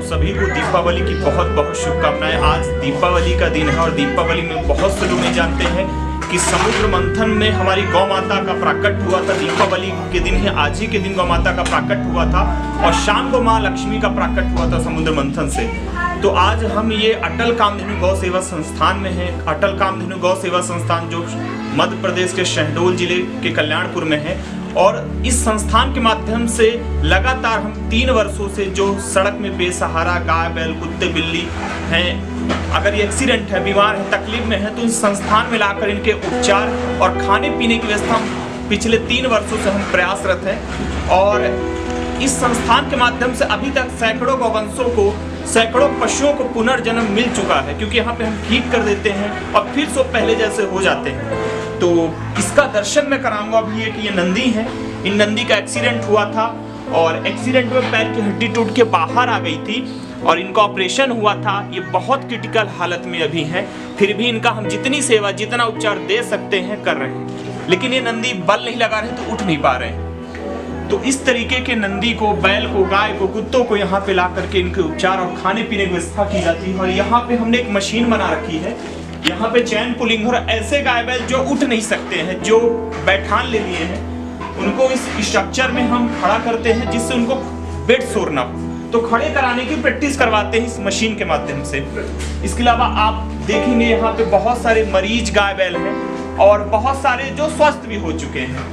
सभी को दीपावली की बहुत बहुत शुभकामनाएं। आज दीपावली का दिन है और दीपावली में बहुत से लोग नहीं जानते हैं कि समुद्र मंथन में हमारी गौ माता का प्राकट हुआ था। दीपावली के दिन ही, आज ही के दिन गौ माता का प्राकट हुआ था और शाम को माँ लक्ष्मी का प्राकट हुआ था समुद्र मंथन से। तो आज हम ये अटल कामधेनु गौ सेवा संस्थान में हैं। अटल कामधेनु गौ सेवा संस्थान जो मध्य प्रदेश के शहडोल जिले के कल्याणपुर में है और इस संस्थान के माध्यम से लगातार हम 3 वर्षों से जो सड़क में बेसहारा गाय बैल कुत्ते बिल्ली हैं, अगर ये एक्सीडेंट है, बीमार है, तकलीफ में है, तो इस संस्थान में लाकर इनके उपचार और खाने पीने की व्यवस्था पिछले 3 वर्षों से हम प्रयासरत हैं। और इस संस्थान के माध्यम से अभी तक सैकड़ों गौवंशों को, सैकड़ों पशुओं को पुनर्जन्म मिल चुका है, क्योंकि यहाँ पे हम ठीक कर देते हैं और फिर से पहले जैसे हो जाते हैं। तो इसका दर्शन मैं कराऊंगा अभी। एक ये नंदी है, इन नंदी का एक्सीडेंट हुआ था और एक्सीडेंट में पैर की हड्डी टूट के बाहर आ गई थी और इनका ऑपरेशन हुआ था। ये बहुत क्रिटिकल हालत में अभी है, फिर भी इनका हम जितनी सेवा, जितना उपचार दे सकते हैं कर रहे हैं। लेकिन ये नंदी बल नहीं लगा रहे तो उठ नहीं पा रहे हैं। तो इस तरीके के नंदी को, बैल को, गाय को, कुत्तों को यहाँ पे ला करके इनके उपचार और खाने पीने की व्यवस्था की जाती है। और यहाँ पे हमने एक मशीन बना रखी है, यहाँ पे चैन पुलिंग, और ऐसे गाय बैल जो उठ नहीं सकते हैं, जो बैठान ले लिए हैं, उनको इस स्ट्रक्चर में हम खड़ा करते हैं जिससे उनको बेड सोर ना हो। तो खड़े कराने की प्रैक्टिस करवाते हैं इस मशीन के माध्यम से। इसके अलावा आप देखेंगे यहाँ पे बहुत सारे मरीज गाय बैल हैं और बहुत सारे जो स्वस्थ भी हो चुके हैं।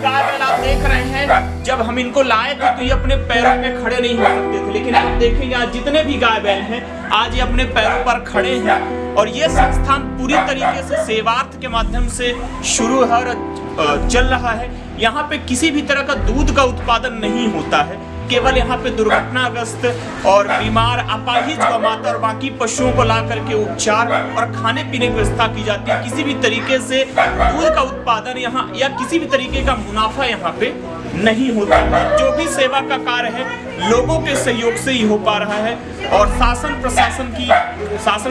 गाय बैल आप देख रहे हैं, जब हम इनको लाए थे तो ये अपने पैरों पे खड़े नहीं हो सकते थे, लेकिन आप देखेंगे आज जितने भी गाय बैल हैं आज ये अपने पैरों पर खड़े हैं। और ये संस्थान पूरी तरीके से सेवार्थ के माध्यम से शुरू है और चल रहा है। यहाँ पे किसी भी तरह का दूध का उत्पादन नहीं होता है, केवल यहाँ पे दुर्घटनाग्रस्त और बीमार अपाहिज गौ माता और बाकी पशुओं को ला करके उपचार और खाने पीने की व्यवस्था की जाती है। किसी भी तरीके से दूध का उत्पादन यहाँ या किसी भी तरीके का मुनाफा यहाँ पे नहीं होता है। जो भी सेवा का कार्य है लोगों के सहयोग से ही हो पा रहा है। और शासन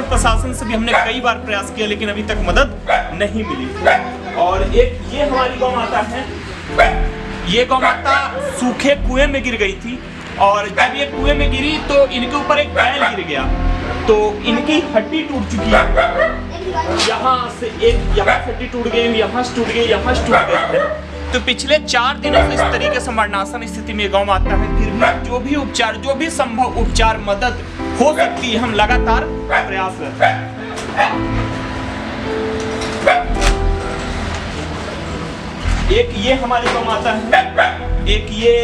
प्रशासन से भी हमने कई बार प्रयास किया, लेकिन अभी तक मदद नहीं मिली। और एक ये हमारी गौ माता है, ये गौ माता सूखे कुएं में गिर गई थी और जब ये कुएं में गिरी तो इनके ऊपर एक बैल गिर गया, तो इनकी हड्डी टूट चुकी है। यहाँ से एक, यहाँ से हड्डी टूट गई, यहाँ से टूट गई, यहाँ से टूट गई है। तो पिछले 4 दिनों से इस तरीके से मरणासन स्थिति में गौ माता है। फिर भी जो भी उपचार, जो भी संभव उपचार मदद हो सकती है, हम लगातार प्रयासरत हैं। एक ये हमारी गौ माता है, एक ये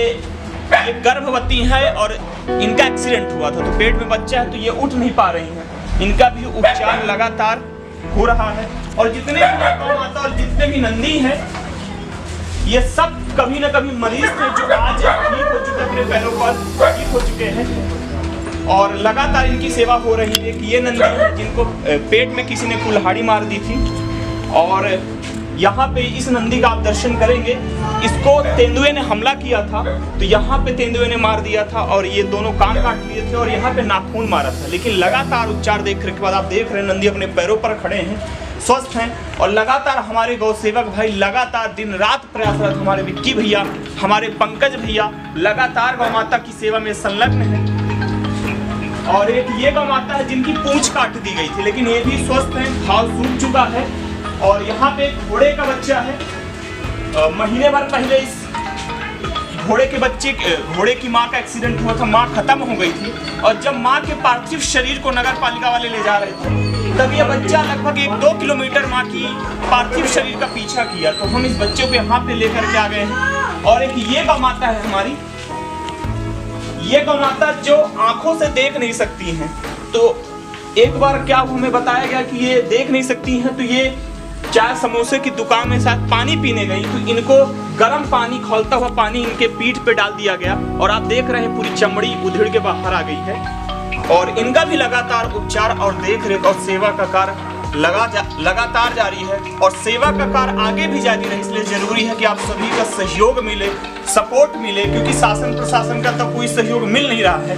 गर्भवती है और इनका एक्सीडेंट हुआ था तो पेट में बच्चा है, तो ये उठ नहीं पा रही हैं। इनका भी उपचार लगातार हो रहा है। और जितने भी गौ माता और जितने भी नंदी हैं, ये सब कभी ना कभी मरीज थे जो आज ठीक हो चुके, अपने पैरों पर ठीक हो चुके हैं और लगातार इनकी सेवा हो रही है। ये नंदी है जिनको पेट में किसी ने कुल्हाड़ी मार दी थी और यहाँ पे इस नंदी का आप दर्शन करेंगे। इसको तेंदुए ने हमला किया था, तो यहाँ पे तेंदुए ने मार दिया था और ये दोनों कान काट लिए थे और यहाँ पे नाखून मारा था। लेकिन लगातार उपचार देखने के बाद आप देख रहे हैं नंदी अपने पैरों पर खड़े हैं, स्वस्थ हैं। और लगातार हमारे गौ सेवक भाई लगातार दिन रात प्रयासरत, हमारे विक्की भैया, हमारे पंकज भैया लगातार गौ माता की सेवा में संलग्न है। और एक ये गौ माता है जिनकी पूंछ काट दी गई थी, लेकिन ये भी स्वस्थ है, घाव सूख चुका है। और यहाँ पे घोड़े का बच्चा है, महीने भर पहले इस घोड़े की माँ का एक्सीडेंट हुआ था, माँ खत्म हो गई थी। और जब माँ के पार्थिव शरीर को नगर पालिका वाले ले जा रहे थे, तब ये बच्चा लगभग 1-2 किलोमीटर माँ की पार्थिव शरीर का पीछा किया। तो हम इस बच्चे को यहाँ पे लेकर के आ गए हैं। और एक ये गौ माता है हमारी, ये गौ माता जो आंखों से देख नहीं सकती हैं। तो एक बार क्या हमें बताया गया कि ये देख नहीं सकती हैं, तो ये चाय समोसे की दुकान में साथ पानी पीने गई, तो इनको गर्म पानी, खौलता हुआ पानी इनके पीठ पे डाल दिया गया और आप देख रहे हैं पूरी चमड़ी उधड़ के बाहर आ गई है। और इनका भी लगातार उपचार और देख रेख और सेवा का कार्य लगातार जारी है और सेवा का कार्य आगे भी जारी रहे। इसलिए जरूरी है कि आप सभी का सहयोग मिले, सपोर्ट मिले, क्योंकि शासन प्रशासन का तो कोई सहयोग मिल नहीं रहा है।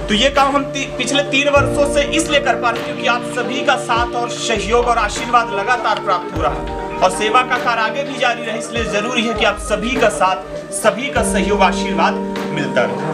तो ये काम हम पिछले 3 वर्षों से इसलिए कर पा रहे हैं क्योंकि आप सभी का साथ और सहयोग और आशीर्वाद लगातार प्राप्त हो रहा है और सेवा का कार्य आगे भी जारी रहे। इसलिए जरूरी है कि आप सभी का साथ सभी का सहयोग आशीर्वाद मिलता रहे।